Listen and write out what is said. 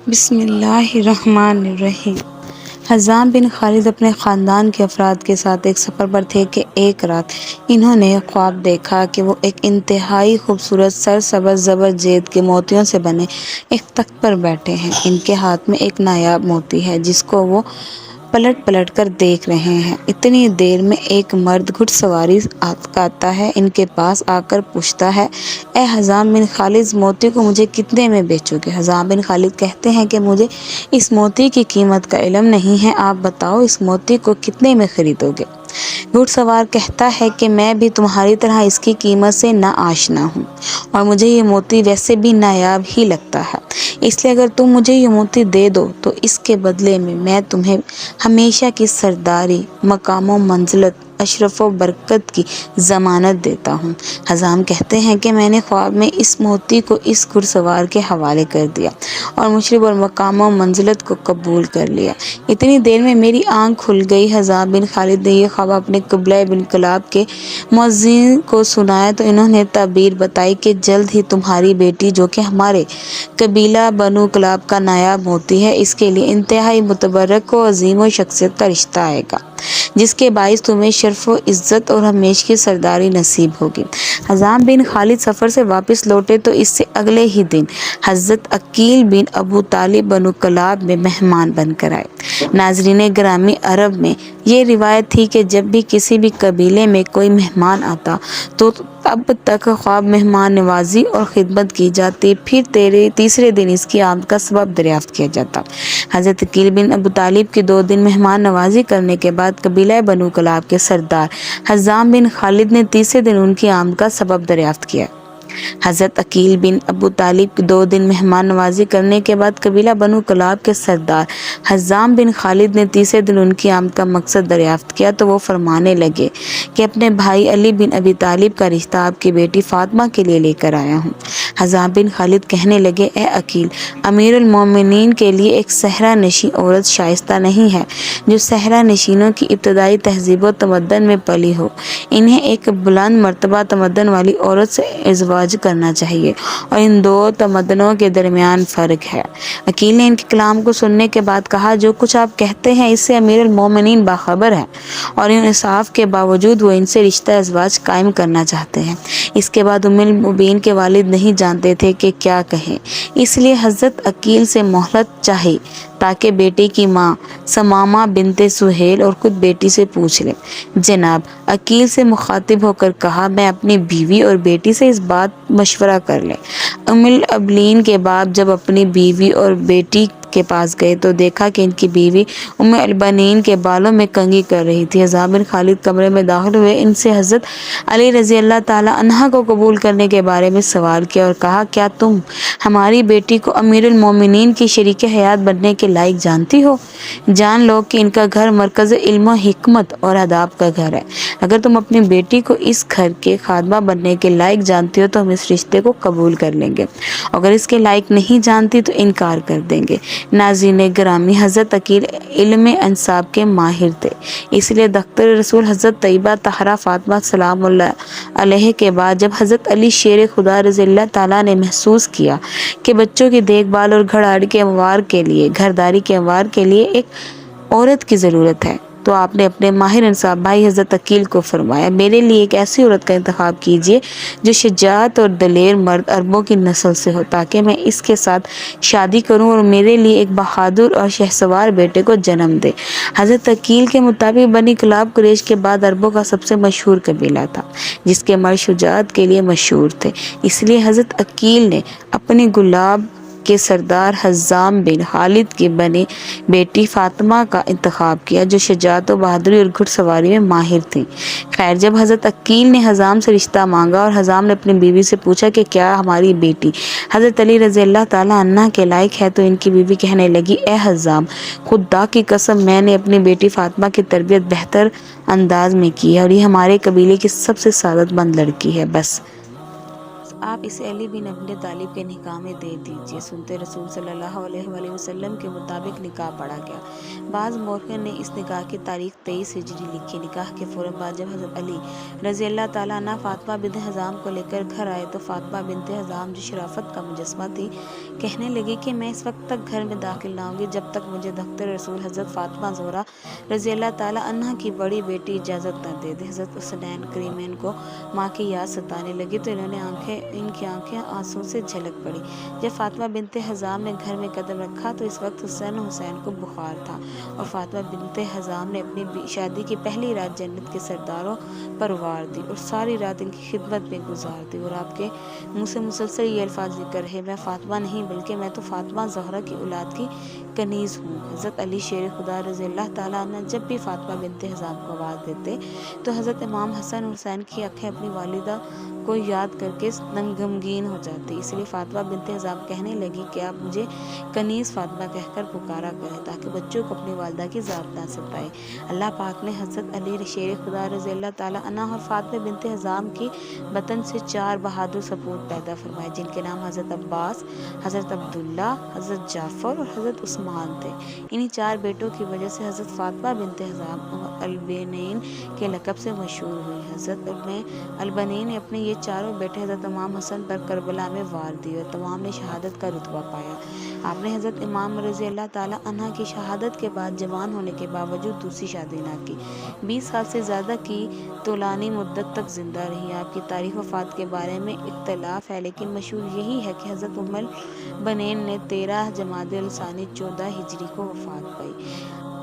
بسم اللہ الرحمن الرحیم۔ حزام بن خالد اپنے خاندان کے افراد کے ساتھ ایک سفر پر تھے کہ ایک رات انہوں نے خواب دیکھا کہ وہ ایک انتہائی خوبصورت سرسبز زبرجد کے موتیوں سے بنے ایک تخت پر بیٹھے ہیں۔ ان کے ہاتھ میں ایک نایاب موتی ہے جس کو وہ پلٹ پلٹ کر دیکھ رہے ہیں۔ اتنی دیر میں ایک مرد گھڑ سواری آتا ہے، ان کے پاس آ کر پوچھتا ہے، اے حزام بن خالد، اس موتی کو مجھے کتنے میں بیچو گے؟ حزام بن خالد کہتے ہیں کہ مجھے اس موتی کی قیمت کا علم نہیں ہے، آپ بتاؤ اس موتی کو کتنے میں خریدو گے؟ گھڑ سوار کہتا ہے کہ میں بھی تمہاری طرح اس کی قیمت سے نا آشنا ہوں اور مجھے یہ موتی ویسے بھی نایاب ہی لگتا ہے، اس لیے اگر تم مجھے یہ موتی دے دو تو اس کے بدلے میں تمہیں ہمیشہ کی سرداری، مقام و منزلت، اشرف و برکت کی ضمانت دیتا ہوں۔ حزام کہتے ہیں کہ میں نے خواب میں اس موتی کو اس گھڑ سوار کے حوالے کر دیا اور مشرف اور مقام و منزلت کو قبول کر لیا۔ اتنی دیر میں میری آنکھ کھل گئی۔ حزام بن خالد نے یہ خواب اپنے قبیلہ بن کلاب کے مؤذن کو سنایا تو انہوں نے تعبیر بتائی کہ جلد ہی تمہاری بیٹی، جو کہ ہمارے قبیلہ بنو کلاب کا نایاب موتی ہے، اس کے لیے انتہائی متبرک و عظیم و شخصیت کا رشتہ آئے گا، جس کے باعث تمہیں شرف و عزت اور ہمیشہ کی سرداری نصیب ہوگی۔ حزام بن خالد سفر سے واپس لوٹے تو اس سے اگلے ہی دن حضرت عقیل بن ابو طالب بنو کلاب میں مہمان بن کر آئے۔ ناظرین گرامی، عرب میں یہ روایت تھی کہ جب بھی کسی بھی قبیلے میں کوئی مہمان آتا تو اب تک خواب مہمان نوازی اور خدمت کی جاتی، پھر تیسرے دن اس کی آمد کا سبب دریافت کیا جاتا۔ حضرت عقیل بن ابو طالب کی 2 دن مہمان نوازی کرنے کے بعد قبیلہ بنو کلاب کے سردار حزام بن خالد نے تیسرے دن ان کی آمد کا سبب دریافت کیا۔ حضرت عقیل بن ابو طالب کی 2 دن مہمان نوازی کرنے کے بعد قبیلہ بنو کلاب کے سردار حزام بن خالد نے تیسرے دن ان کی آمد کا مقصد دریافت کیا تو وہ فرمانے لگے کہ اپنے بھائی علی بن ابی طالب کا رشتہ آپ کی بیٹی فاطمہ کے لیے لے کر آیا ہوں۔ حزام بن خالد کہنے لگے، اے عقیل، امیر المومنین کے لیے ایک صحرا نشین عورت شائستہ نہیں ہے جو صحرا نشینوں کی ابتدائی تہذیب و تمدن میں پلی ہو۔ انہیں ایک بلند مرتبہ تمدن والی عورت سے ازدواج کرنا چاہیے اور ان 2 تمدنوں کے درمیان فرق ہے۔ عقیل نے ان کے کلام کو سننے کے بعد کہا، جو کچھ آپ کہتے ہیں اس سے امیر المومنین باخبر ہے اور ان انصاف کے باوجود وہ ان سے رشتہ ازدواج قائم کرنا چاہتے ہیں۔ اس کے بعد ام المؤمنین کے والد نہیں جانتے تھے کہ کیا کہیں، اس لیے حضرت عقیل سے مہلت چاہی تاکہ بیٹے کی ماں ثمامہ بنت سہیل اور خود بیٹی سے پوچھ لیں۔ جناب عقیل سے مخاطب ہو کر کہا، میں اپنی بیوی اور بیٹی سے اس بات مشورہ کر لیں۔ ام الابلین کے باپ جب اپنی بیوی اور بیٹی کے پاس گئے تو دیکھا کہ ان کی بیوی ام البنین کے بالوں میں کنگھی کر رہی تھی۔ حزام بن خالد کمرے میں داخل ہوئے، ان سے حضرت علی رضی اللہ تعالی عنہ کو قبول کرنے کے بارے میں سوال کیا اور کہا، کیا تم ہماری بیٹی کو امیر المومنین کی شریک حیات بننے کے لائق جانتی ہو؟ جان لو کہ ان کا گھر مرکز علم و حکمت اور آداب کا گھر ہے۔ اگر تم اپنی بیٹی کو اس گھر کے خادمہ بننے کے لائق جانتی ہو تو ہم اس رشتے کو قبول کر لیں گے، اگر اس کے لائق نہیں جانتی تو انکار کر دیں گے۔ ناظرین گرامی، حضرت عقیل علم انساب کے ماہر تھے، اس لیے دختر رسول حضرت طیبہ طاہرہ فاطمہ سلام اللہ علیہ کے بعد جب حضرت علی شیر خدا رضی اللہ تعالیٰ نے محسوس کیا کہ بچوں کی دیکھ بھال اور گھرداری کے امور کے لیے ایک عورت کی ضرورت ہے تو آپ نے اپنے ماہر انصاف بھائی حضرت عقیل کو فرمایا، میرے لیے ایک ایسی عورت کا انتخاب کیجیے جو شجاعت اور دلیر مرد عربوں کی نسل سے ہو تاکہ میں اس کے ساتھ شادی کروں اور میرے لیے ایک بہادر اور شہسوار بیٹے کو جنم دے۔ حضرت عقیل کے مطابق بنی کلاب قریش کے بعد عربوں کا سب سے مشہور قبیلہ تھا جس کے مرد شجاعت کے لیے مشہور تھے، اس لیے حضرت عقیل نے اپنی گلاب کے سردار حزام بن خالد کی بنی بیٹی فاطمہ کا انتخاب کیا جو شجاعت و بہادری اور گھڑ سواری میں ماہر تھیں۔ خیر، جب حضرت عقیل نے حزام سے رشتہ مانگا اور حزام نے اپنی بیوی سے پوچھا کہ کیا ہماری بیٹی حضرت علی رضی اللہ تعالیٰ عنہ کے لائق ہے تو ان کی بیوی کہنے لگی، اے حزام، خدا کی قسم میں نے اپنی بیٹی فاطمہ کی تربیت بہتر انداز میں کی ہے اور یہ ہمارے قبیلے کی سب سے سعادت مند لڑکی ہے، بس آپ اسے علی بن ابی طالب کے نکاح میں دے دیجیے۔ سنتے رسول صلی اللہ علیہ وآلہ وسلم کے مطابق نکاح پڑھا گیا۔ بعض مورخین نے اس نکاح کی تاریخ 23 ہجری لکھی۔ نکاح کے فوراً بعد جب حضرت علی رضی اللہ تعالیٰ عنہ فاطمہ بنت حزام کو لے کر گھر آئے تو فاطمہ بنت حزام جو شرافت کا مجسمہ تھی کہنے لگی کہ میں اس وقت تک گھر میں داخل نہ ہوں گی جب تک مجھے دختر رسول حضرت فاطمہ زہرا رضی اللہ تعالیٰ عنہ کی بڑی بیٹی اجازت نہ دے دے۔ حضرت حسنین کریمین کو ماں کی یاد ستانے لگی تو ان کی آنکھیں آنسو سے جھلک پڑی۔ جب فاطمہ بنت حزام نے گھر میں قدم رکھا تو اس وقت حسین کو بخار تھا اور فاطمہ بنت حزام نے اپنی شادی کی پہلی رات جنت کے سرداروں پر وار دی اور ساری رات ان کی خدمت میں گزار دی اور آپ کے منہ سے مسلسل یہ الفاظ ذکر رہے، میں فاطمہ نہیں بلکہ میں تو فاطمہ زہرا کی اولاد کی کنیز ہوں۔ حضرت علی شیر خدا رضی اللہ تعالیٰ عنہ جب بھی فاطمہ بنت حزام کو آواز دیتے تو حضرت امام حسن اور حسین کی آنکھیں اپنی والدہ کو یاد کر کے غمگین ہو جاتی، اس لیے فاطمہ بنت حزام کہنے لگی کہ آپ مجھے کنیز فاطمہ کہہ کر پکارا کریں تاکہ بچوں کو اپنی والدہ کی ذات نہ ستائے۔ اللہ پاک نے حضرت علی شیر خدا رضی اللہ تعالیٰ عنہ اور فاطمہ بنت حزام کی بطن سے 4 بہادر سپوت پیدا فرمائے جن کے نام حضرت عباس، حضرت عبداللہ، حضرت جعفر اور حضرت عثمان تھے۔ انہی 4 بیٹوں کی وجہ سے حضرت فاطمہ بنت حزام البنین کے لقب سے مشہور ہوئی۔ حضرت البنین نے اپنے یہ چاروں بیٹے حضرت امام حسن پر کربلا میں وار دیے اور تمام نے شہادت کا رتبہ پایا۔ آپ نے حضرت امام رضی اللہ تعالیٰ عنہ کی شہادت کے بعد جوان ہونے کے باوجود دوسری شادی نہ کی، 20 سال سے زیادہ کی طولانی مدت تک زندہ رہی۔ آپ کی تاریخ وفات کے بارے میں اختلاف ہے لیکن مشہور یہی ہے کہ حضرت ام البنین نے 13 جمادی الثانی 14 ہجری کو وفات پائی۔